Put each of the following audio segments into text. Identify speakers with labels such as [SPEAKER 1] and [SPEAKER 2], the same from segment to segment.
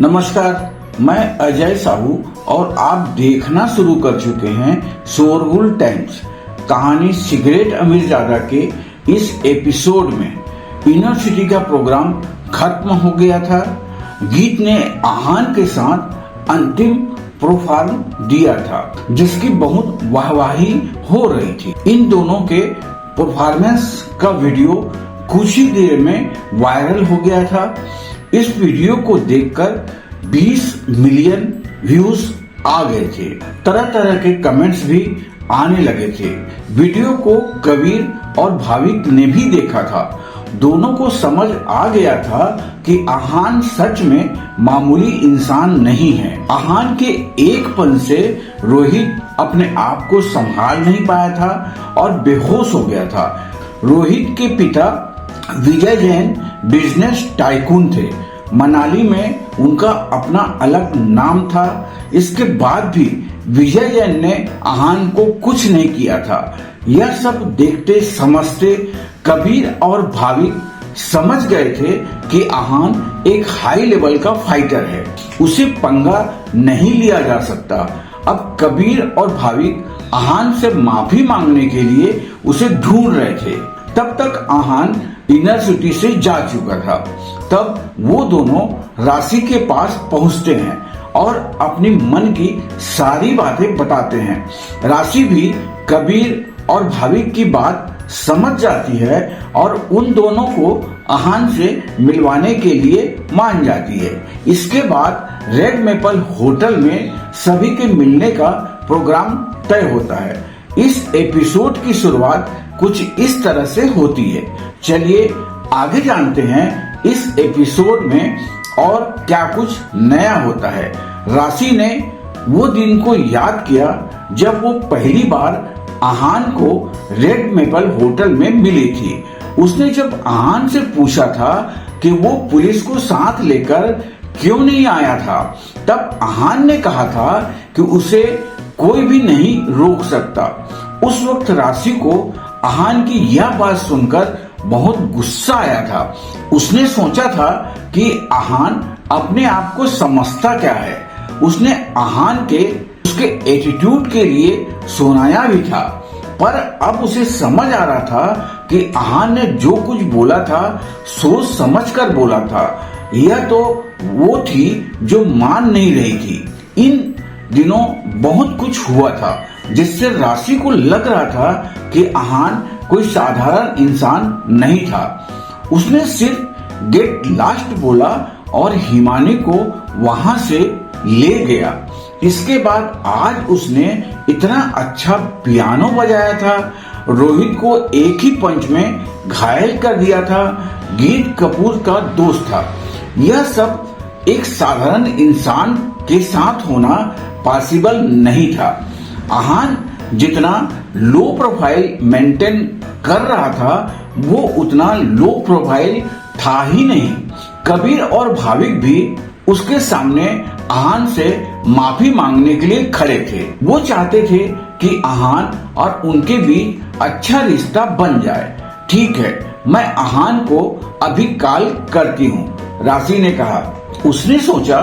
[SPEAKER 1] नमस्कार, मैं अजय साहू और आप देखना शुरू कर चुके हैं शोरगुल टाइम्स। कहानी सिगरेट अमीरजादा के इस एपिसोड में इनर सिटी का प्रोग्राम खत्म हो गया था। गीत ने आहान के साथ अंतिम प्रोफाइल दिया था जिसकी बहुत वाहवाही हो रही थी। इन दोनों के परफॉर्मेंस का वीडियो कुछ ही देर में वायरल हो गया था। इस वीडियो को देखकर 20 मिलियन व्यूज आ गए थे। तरह तरह के कमेंट्स भी आने लगे थे। वीडियो को कबीर और भाविक ने भी देखा था। दोनों को समझ आ गया था कि आहान सच में मामूली इंसान नहीं है। आहान के एक पल से रोहित अपने आप को संभाल नहीं पाया था और बेहोश हो गया था। रोहित के पिता विजय जैन बिजनेस टाइकून थे। मनाली में उनका अपना अलग नाम था। इसके बाद भी विजय जैन ने आहान को कुछ नहीं किया था। यह सब देखते समझते कबीर और भाविक समझ गए थे कि आहान एक हाई लेवल का फाइटर है, उसे पंगा नहीं लिया जा सकता। अब कबीर और भाविक आहान से माफी मांगने के लिए उसे ढूंढ रहे थे। तब तक आहान इनर सिटी से जा चुका था। तब वो दोनों राशि के पास पहुंचते हैं और अपनी मन की सारी बातें बताते हैं। राशि भी कबीर और भाविक की बात समझ जाती है और उन दोनों को आहान से मिलवाने के लिए मान जाती है। इसके बाद रेड मेपल होटल में सभी के मिलने का प्रोग्राम तय होता है। इस एपिसोड की शुरुआत कुछ इस तरह से होती है। चलिए आगे जानते हैं इस एपिसोड में और क्या कुछ नया होता है। राशि ने वो दिन को याद किया जब वो पहली बार आहान को रेड मेपल होटल में मिली थी। उसने जब आहान से पूछा था कि वो पुलिस को साथ लेकर क्यों नहीं आया था, तब आहान ने कहा था कि उसे कोई भी नहीं रोक सकता। उस वक्त राशि को आहान की यह बात सुनकर बहुत गुस्सा आया था। उसने सोचा था कि आहान अपने आप को समझता क्या है। उसने आहान के उसके एटीट्यूड के लिए सुनाया भी था, पर अब उसे समझ आ रहा था कि आहान ने जो कुछ बोला था सोच समझकर बोला था। यह तो वो थी जो मान नहीं रही थी। इन दिनों बहुत कुछ हुआ था जिससे राशि को लग रहा था कि आहान कोई साधारण इंसान नहीं था। उसने सिर्फ गेट लास्ट बोला और हिमानी को वहां से ले गया। इसके बाद आज उसने इतना अच्छा पियानो बजाया था, रोहित को एक ही पंच में घायल कर दिया था। गीत कपूर का दोस्त था। यह सब एक साधारण इंसान के साथ होना पॉसिबल नहीं था। आहान जितना लो प्रोफाइल मेंटेन कर रहा था वो उतना लो प्रोफाइल था ही नहीं। कबीर और भाविक भी उसके सामने आहान से माफी मांगने के लिए खड़े थे। वो चाहते थे कि आहान और उनके बीच अच्छा रिश्ता बन जाए। ठीक है, मैं आहान को अभी कॉल करती हूँ, राशि ने कहा। उसने सोचा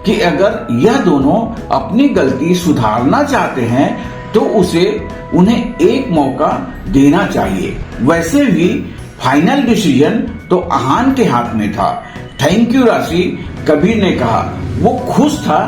[SPEAKER 1] कि अगर यह दोनों अपनी गलती सुधारना चाहते हैं तो उसे उन्हें एक मौका देना चाहिए। वैसे भी फाइनल डिसीजन तो आहान के हाथ में था। थैंक यू राशि, कबीर ने कहा। वो खुश था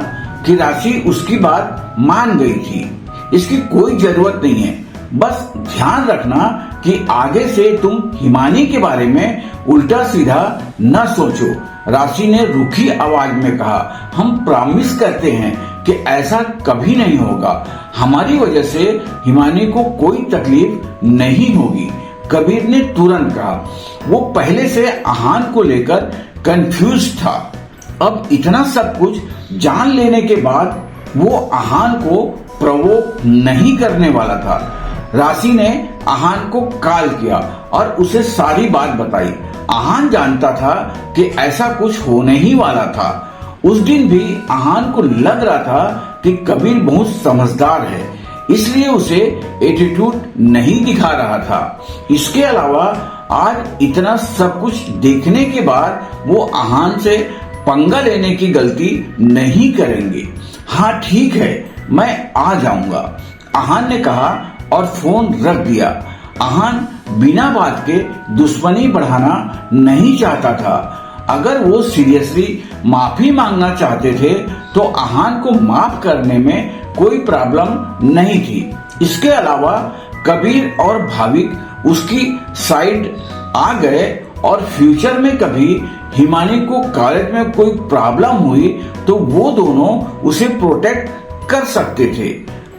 [SPEAKER 1] कि राशि उसकी बात मान गई थी। इसकी कोई जरूरत नहीं है, बस ध्यान रखना कि आगे से तुम हिमानी के बारे में उल्टा सीधा न सोचो, राशि ने रूखी आवाज में कहा। हम प्रॉमिस करते हैं कि ऐसा कभी नहीं होगा। हमारी वजह से हिमानी को कोई तकलीफ नहीं होगी, कबीर ने तुरंत कहा। वो पहले से आहान को लेकर कंफ्यूज था। अब इतना सब कुछ जान लेने के बाद वो आहान को प्रोवोक नहीं करने वाला था। राशि ने आहान को कॉल किया और उसे सारी बात बताई। आहान जानता था कि ऐसा कुछ होने ही वाला था। उस दिन भी आहान को लग रहा था कि कबीर बहुत समझदार है, इसलिए उसे एटीट्यूड नहीं दिखा रहा था। इसके अलावा आज इतना सब कुछ देखने के बाद वो आहान से पंगा लेने की गलती नहीं करेंगे। हाँ ठीक है, मैं आ जाऊंगा, आहान ने कहा और फोन रख दिया। आहान बिना बात के दुश्मनी बढ़ाना नहीं चाहता था। अगर वो सीरियसली माफी मांगना चाहते थे तो आहान को माफ करने में कोई प्रॉब्लम नहीं थी। इसके अलावा कबीर और भाविक उसकी साइड आ गए और फ्यूचर में कभी हिमानी को कॉलेज में कोई प्रॉब्लम हुई तो वो दोनों उसे प्रोटेक्ट कर सकते थे।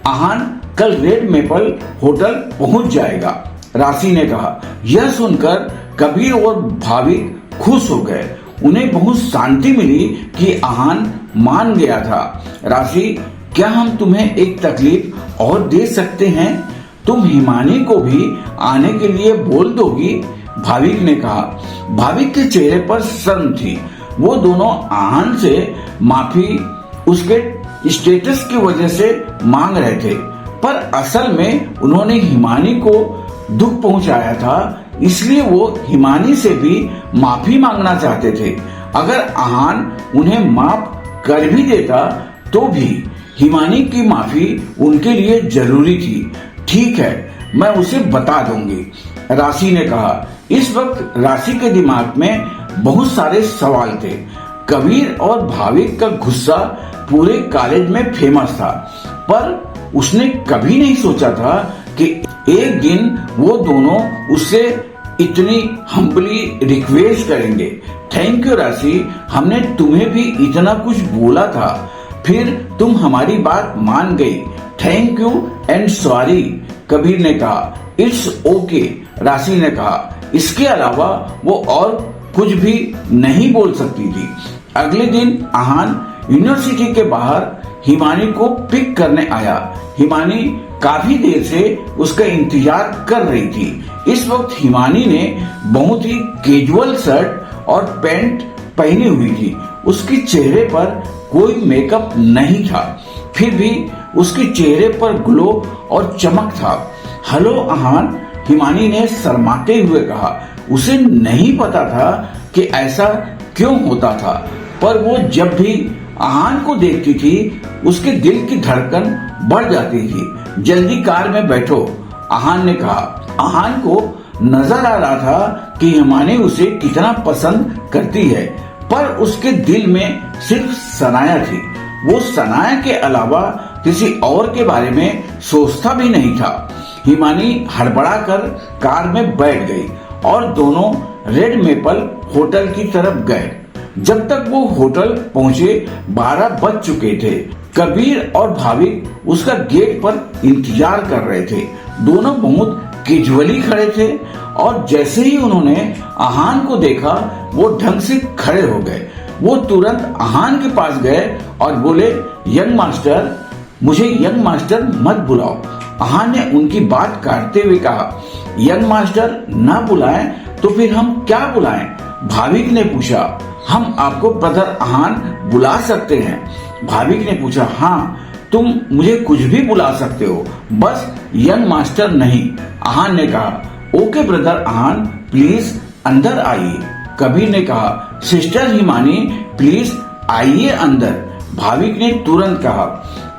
[SPEAKER 1] आहान कल रेड मेपल होटल पहुंच जाएगा, राशि ने कहा। यह सुनकर कबीर और भाविक खुश हो गए। उन्हें बहुत शांति मिली कि आहान मान गया था। राशि, क्या हम तुम्हें एक तकलीफ और दे सकते हैं? तुम हिमानी को भी आने के लिए बोल दोगी? भाविक ने कहा। भाविक के चेहरे पर शर्म थी। वो दोनों आहान से माफी उसके स्टेटस की वजह से मांग रहे थे, पर असल में उन्होंने हिमानी को दुख पहुंचाया था, इसलिए वो हिमानी से भी माफी मांगना चाहते थे। अगर आहान उन्हें माफ कर भी देता तो भी हिमानी की माफी उनके लिए जरूरी थी। ठीक है, मैं उसे बता दूंगी, राशि ने कहा। इस वक्त राशि के दिमाग में बहुत सारे सवाल थे। कबीर और भाविक का गुस्सा पूरे कॉलेज में फेमस था, पर उसने कभी नहीं सोचा था कि एक दिन वो दोनों उससे इतनी हम्बली रिक्वेस्ट करेंगे। थैंक यू राशि, हमने तुम्हें भी इतना कुछ बोला था, फिर तुम हमारी बात मान गई। Thank you and sorry, Kabir ने कहा। इट्स ओके, राशि ने कहा। इसके अलावा वो और कुछ भी नहीं बोल सकती थी। अगले दिन आहान यूनिवर्सिटी के बाहर हिमानी को पिक करने आया। हिमानी काफी देर से उसका इंतजार कर रही थी। इस वक्त हिमानी ने बहुत ही कैजुअल शर्ट और पैंट पहनी हुई थी। उसके चेहरे पर कोई मेकअप नहीं था, फिर भी उसके चेहरे पर ग्लो और चमक था। हेलो आहान, हिमानी ने शर्माते हुए कहा। उसे नहीं पता था कि ऐसा क्यों होता था, पर वो जब भी आहान को देखती थी उसके दिल की धड़कन बढ़ जाती थी। जल्दी कार में बैठो, आहान ने कहा। आहान को नजर आ रहा था कि हिमानी उसे कितना पसंद करती है, पर उसके दिल में सिर्फ सनाया थी। वो सनाया के अलावा किसी और के बारे में सोचता भी नहीं था। हिमानी हड़बड़ा कर कार में बैठ गई और दोनों रेड मेपल होटल की तरफ गए। जब तक वो होटल पहुंचे 12 बज चुके थे। कबीर और भाविक उसका गेट पर इंतजार कर रहे थे। दोनों बहुत कैजुअली खड़े थे और जैसे ही उन्होंने आहान को देखा वो ढंग से खड़े हो गए। वो तुरंत आहान के पास गए और बोले, यंग मास्टर, मुझे यंग मास्टर मत बुलाओ। आहान ने उनकी बात काटते हुए कहा, यंग मास्टर ना बुलाएं तो फिर हम क्या बुलाएं? भाविक ने पूछा। हम आपको ब्रदर आहान बुला सकते हैं। भाविक ने पूछा, हाँ, तुम मुझे कुछ भी बुला सकते हो, बस यंग मास्टर नहीं, आहान ने कहा। ओके ब्रदर आहान, प्लीज अंदर आइए, कबीर ने कहा। सिस्टर हिमानी, प्लीज आइए अंदर, भाविक ने तुरंत कहा।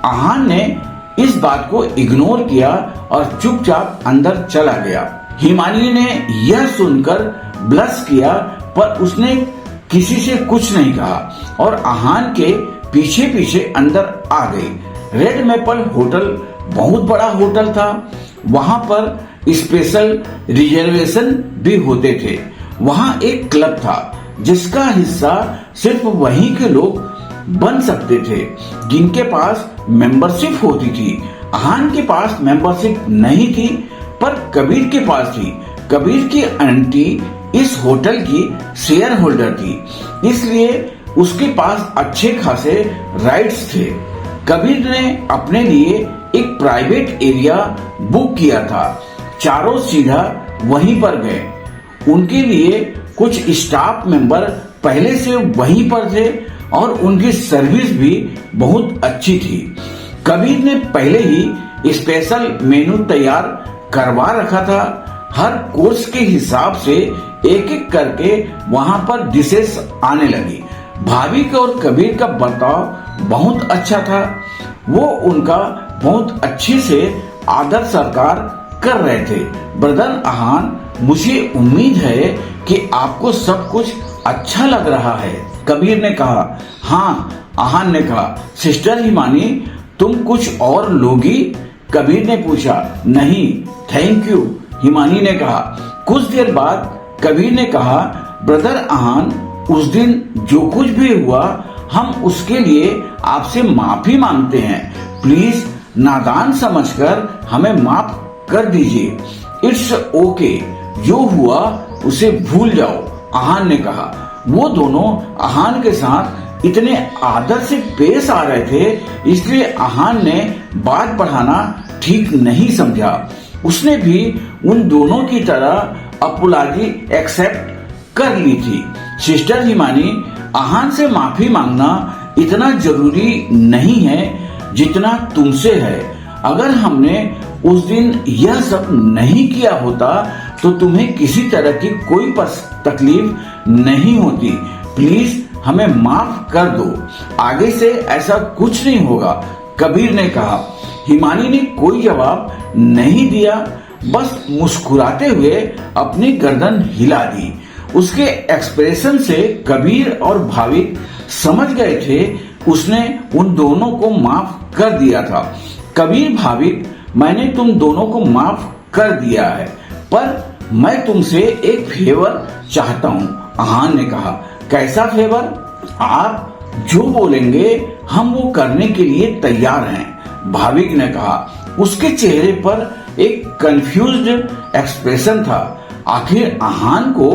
[SPEAKER 1] आहान ने इस बात को इग्नोर किया और चुपचाप अंदर चला गया। हिमानी ने यह सुनकर ब्लश किया, पर उसने किसी से कुछ नहीं कहा और आहान के पीछे पीछे अंदर आ गई। रेड मेपल होटल बहुत बड़ा होटल था। वहां पर स्पेशल रिजर्वेशन भी होते थे। वहां एक क्लब था जिसका हिस्सा सिर्फ वहीं के लोग बन सकते थे जिनके पास मेंबरशिप होती थी। आहान के पास मेंबरशिप नहीं थी, पर कबीर के पास थी। कबीर की आंटी इस होटल की शेयर होल्डर थी, इसलिए उसके पास अच्छे खासे राइट्स थे। कबीर ने अपने लिए एक प्राइवेट एरिया बुक किया था। चारों सीधा वहीं पर गए। उनके लिए कुछ स्टाफ मेंबर पहले से वहीं पर थे और उनकी सर्विस भी बहुत अच्छी थी। कबीर ने पहले ही स्पेशल मेनू तैयार करवा रखा था। हर कोर्स के हिसाब से एक एक करके वहां पर डिशेस आने लगी। भाविक और कबीर का बर्ताव बहुत अच्छा था। वो उनका बहुत अच्छे से आदर सत्कार कर रहे थे। ब्रदर आहान, मुझे उम्मीद है कि आपको सब कुछ अच्छा लग रहा है। कबीर ने कहा। हाँ, आहान ने कहा। सिस्टर हिमानी, तुम कुछ और लोगी? कबीर ने पूछा। नहीं, थैंक यू, हिमानी ने कहा। कुछ देर बाद कबीर ने कहा, ब्रदर आहान, उस दिन जो कुछ भी हुआ हम उसके लिए आपसे माफी मांगते हैं। प्लीज नादान समझकर हमें माफ कर दीजिए। इट्स ओके, जो हुआ उसे भूल जाओ, आहान ने कहा। वो दोनों आहान के साथ इतने आदर से पेश आ रहे थे, इसलिए आहान ने बात बढ़ाना ठीक नहीं समझा। उसने भी उन दोनों की तरह अपोलॉजी एक्सेप्ट कर ली थी। सिस्टर हिमानी, आहान से माफी मांगना इतना जरूरी नहीं है जितना तुमसे है। अगर हमने उस दिन यह सब नहीं किया होता तो तुम्हें किसी तरह की कोई तकलीफ नहीं होती। प्लीज हमें माफ कर दो, आगे से ऐसा कुछ नहीं होगा, कबीर ने कहा। हिमानी ने कोई जवाब नहीं दिया, बस मुस्कुराते हुए अपनी गर्दन हिला दी। उसके एक्सप्रेशन से कबीर और भाविक समझ गए थे उसने उन दोनों को माफ कर दिया था। कबीर, भाविक, मैंने तुम दोनों को माफ कर दिया है, पर मैं तुमसे एक फेवर चाहता हूँ, आहान ने कहा। कैसा फेवर? आप जो बोलेंगे हम वो करने के लिए तैयार हैं, भाविक ने कहा। उसके चेहरे पर एक कंफ्यूज्ड एक्सप्रेशन था। आखिर आहान को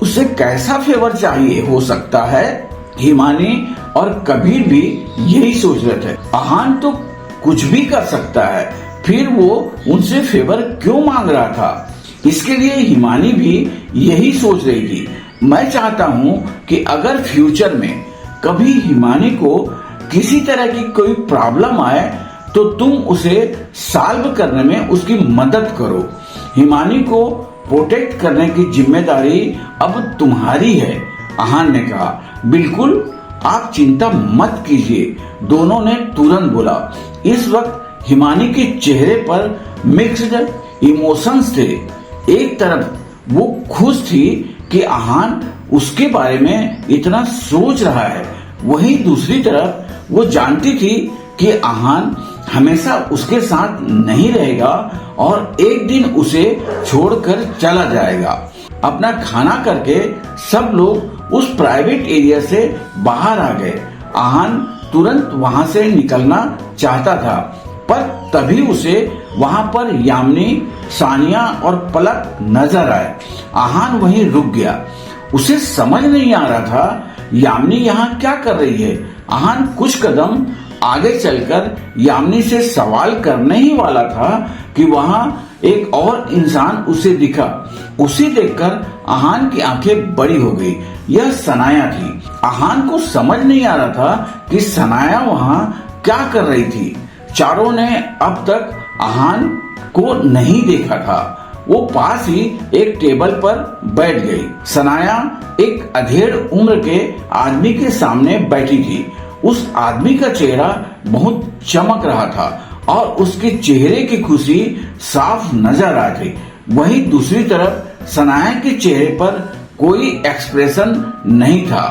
[SPEAKER 1] उसे कैसा फेवर चाहिए हो सकता है? हिमानी और कबीर भी यही सोच रहे थे। आहान तो कुछ भी कर सकता है, फिर वो उनसे फेवर क्यों मांग रहा था? इसके लिए हिमानी भी यही सोच रही थी। मैं चाहता हूँ कि अगर फ्यूचर में कभी हिमानी को किसी तरह की कोई प्रॉब्लम आए तो तुम उसे सॉल्व करने में उसकी मदद करो। हिमानी को प्रोटेक्ट करने की जिम्मेदारी अब तुम्हारी है, आहान ने कहा। बिल्कुल, आप चिंता मत कीजिए, दोनों ने तुरंत बोला। इस वक्त हिमानी के चेहरे पर मिक्स्ड इमोशंस थे। एक तरफ वो खुश थी कि आहान उसके बारे में इतना सोच रहा है, वहीं दूसरी तरफ वो जानती थी कि आहान हमेशा उसके साथ नहीं रहेगा और एक दिन उसे छोड़कर चला जाएगा। अपना खाना करके सब लोग उस प्राइवेट एरिया से बाहर आ गए। आहान तुरंत वहां से निकलना चाहता था, पर तभी उसे वहां पर यामिनी, सानिया और पलक नजर आए। आहान वहीं रुक गया। उसे समझ नहीं आ रहा था यामिनी यहाँ क्या कर रही है। आहान कुछ कदम आगे चलकर यामिनी से सवाल करने ही वाला था कि वहां एक और इंसान उसे दिखा। उसे देखकर आहान की आंखें बड़ी हो गई। यह सनाया थी। आहान को समझ नहीं आ रहा था कि सनाया वहां क्या कर रही थी। चारों ने अब तक आहान को नहीं देखा था। वो पास ही एक टेबल पर बैठ गई। सनाया एक अधेड़ उम्र के आदमी के सामने बैठी थी। उस आदमी का चेहरा बहुत चमक रहा था और उसके चेहरे की खुशी साफ नजर आ रही। वहीं दूसरी तरफ सनाया के चेहरे पर कोई एक्सप्रेशन नहीं था।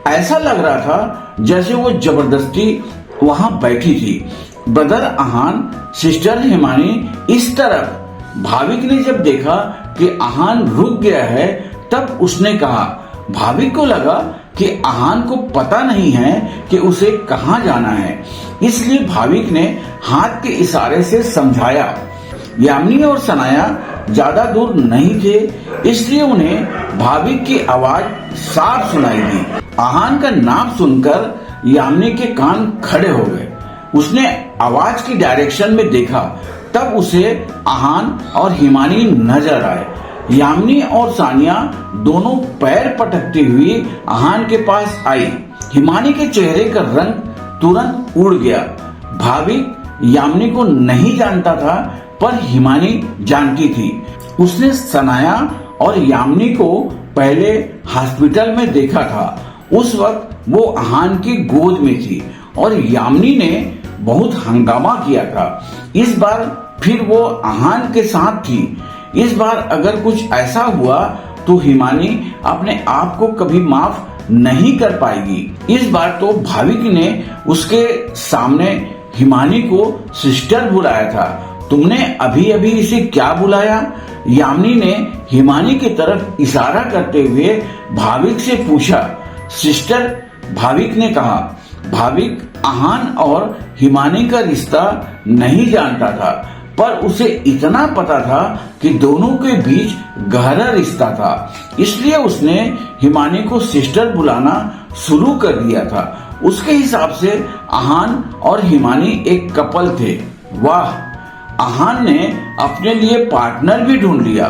[SPEAKER 1] ऐसा लग रहा था जैसे वो जबरदस्ती वहां बैठी थी। ब्रदर आहान, सिस्टर हिमानी इस तरफ। भाविक ने जब देखा कि आहान रुक गया है तब उसने कहा। भाविक को लगा कि आहान को पता नहीं है कि उसे कहाँ जाना है, इसलिए भाविक ने हाथ के इशारे से समझाया। यामिनी और सनाया ज्यादा दूर नहीं थे, इसलिए उन्हें भाविक की आवाज साफ सुनाई दी। आहान का नाम सुनकर यामिनी के कान खड़े हो गए। उसने आवाज की डायरेक्शन में देखा, तब उसे आहान और हिमानी नजर आए। यामिनी और सानिया दोनों पैर पटकती हुई आहान के पास आई। हिमानी के चेहरे का रंग तुरंत उड़ गया। भाविक यामिनी को नहीं जानता था, पर हिमानी जानती थी। उसने सनाया और यामिनी को पहले हॉस्पिटल में देखा था। उस वक्त वो आहान की गोद में थी और यामिनी ने बहुत हंगामा किया था। इस बार फिर वो आहान के साथ थी। इस बार अगर कुछ ऐसा हुआ तो हिमानी अपने आप को कभी माफ नहीं कर पाएगी। इस बार तो भाविक ने उसके सामने हिमानी को सिस्टर बुलाया था। तुमने अभी अभी इसे क्या बुलाया? यामिनी ने हिमानी की तरफ इशारा करते हुए भाविक से पूछा। सिस्टर, भाविक ने कहा। भाविक आहान और हिमानी का रिश्ता नहीं जानता था, पर उसे इतना पता था कि दोनों के बीच गहरा रिश्ता था। इसलिए उसने हिमानी को सिस्टर बुलाना शुरू कर दिया था। उसके हिसाब से आहान और हिमानी एक कपल थे। वाह! आहान ने अपने लिए पार्टनर भी ढूंढ लिया।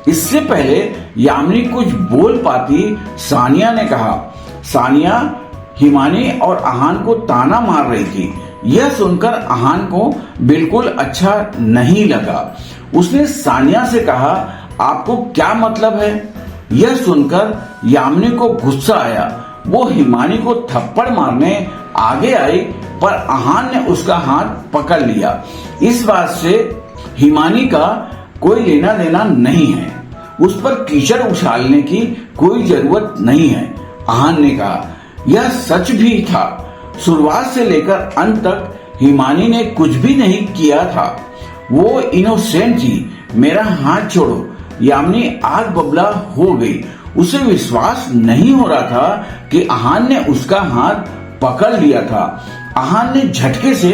[SPEAKER 1] इससे पहले यामिनी कुछ बोल पाती, सानिया ने कहा। सानिया हिमानी और आहान को ताना मार रही थी। यह सुनकर आहान को बिल्कुल अच्छा नहीं लगा। उसने सानिया से कहा, आपको क्या मतलब है? यह सुनकर यामिनी को गुस्सा आया। वो हिमानी को थप्पड़ मारने आगे आई, पर आहान ने उसका हाथ पकड़ लिया। इस बात से हिमानी का कोई लेना देना नहीं है। उस पर कीचड़ उछालने की कोई जरूरत नहीं है, आहान ने कहा। यह सच भी था। शुरुआत से लेकर अंत तक हिमानी ने कुछ भी नहीं किया था। वो इनोसेंट थी। मेरा हाथ छोड़ो। यामिनी आग बबला हो गई। उसे विश्वास नहीं हो रहा था कि आहान ने उसका हाथ पकड़ लिया था। आहान ने झटके से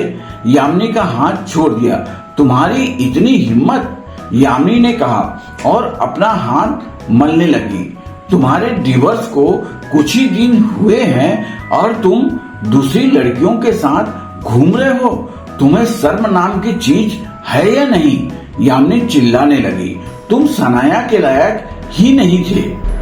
[SPEAKER 1] यामिनी का हाथ छोड़ दिया। तुम्हारी इतनी हिम्मत, यामिनी ने कहा और अपना हाथ मलने लगी। तुम्हारे डिवोर्स को कुछ ही दिन हुए हैं और तुम दूसरी लड़कियों के साथ घूम रहे हो। तुम्हें शर्म नाम की चीज है या नहीं? यामिनी चिल्लाने लगी। तुम सनाया के लायक ही नहीं थे,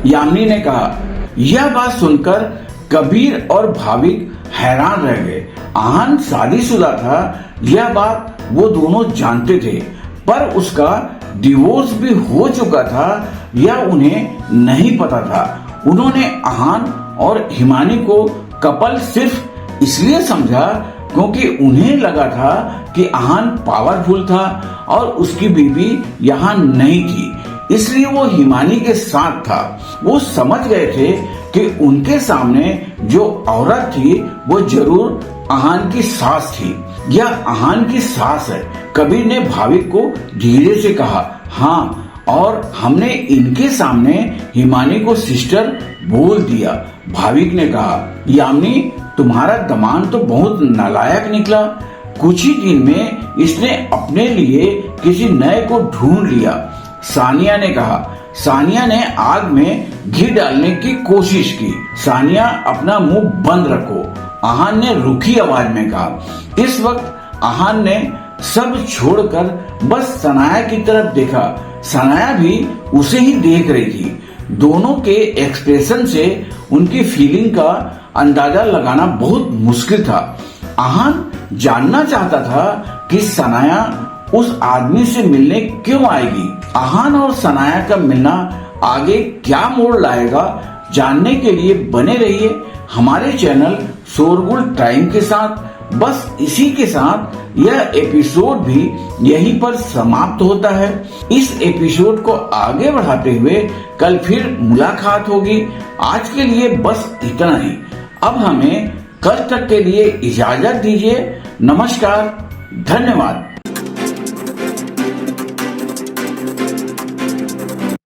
[SPEAKER 1] यामिनी ने कहा। यह बात सुनकर कबीर और भाविक हैरान रह गए। आहान शादीशुदा था, यह बात वो दोनों जानते थे, पर उसका डिवोर्स भी हो चुका था, यह उन्हें नहीं पता था। उन्होंने आहान और हिमानी को कपल सिर्फ इसलिए समझा क्योंकि उन्हें लगा था कि आहान पावरफुल था और उसकी बीवी यहाँ नहीं थी, इसलिए वो हिमानी के साथ था। वो समझ गए थे कि उनके सामने जो औरत थी वो जरूर आहान की सास थी। यह आहान की सास है, कबीर ने भाविक को धीरे से कहा। हाँ, और हमने इनके सामने हिमानी को सिस्टर बोल दिया, भाविक ने कहा। यामिनी, तुम्हारा दामाद तो बहुत नालायक निकला। कुछ ही दिन में इसने अपने लिए किसी नए को ढूंढ लिया, सानिया ने कहा। सानिया ने आग में घी डालने की कोशिश की। सानिया, अपना मुंह बंद रखो, आहान ने रूखी आवाज में कहा। इस वक्त आहान ने सब छोड़कर बस सनाया की तरफ देखा। सनाया भी उसे ही देख रही थी। दोनों के एक्सप्रेशन से उनकी फीलिंग का अंदाजा लगाना बहुत मुश्किल था। आहान जानना चाहता था कि सनाया उस आदमी से मिलने क्यों आएगी। आहान और सनाया का मिलना आगे क्या मोड़ लाएगा, जानने के लिए बने रहिए हमारे चैनल शोरगुल टाइम के साथ। बस इसी के साथ यह एपिसोड भी यहीं पर समाप्त होता है। इस एपिसोड को आगे बढ़ाते हुए कल फिर मुलाकात होगी। आज के लिए बस इतना ही। अब हमें कल तक के लिए इजाजत दीजिए। नमस्कार, धन्यवाद।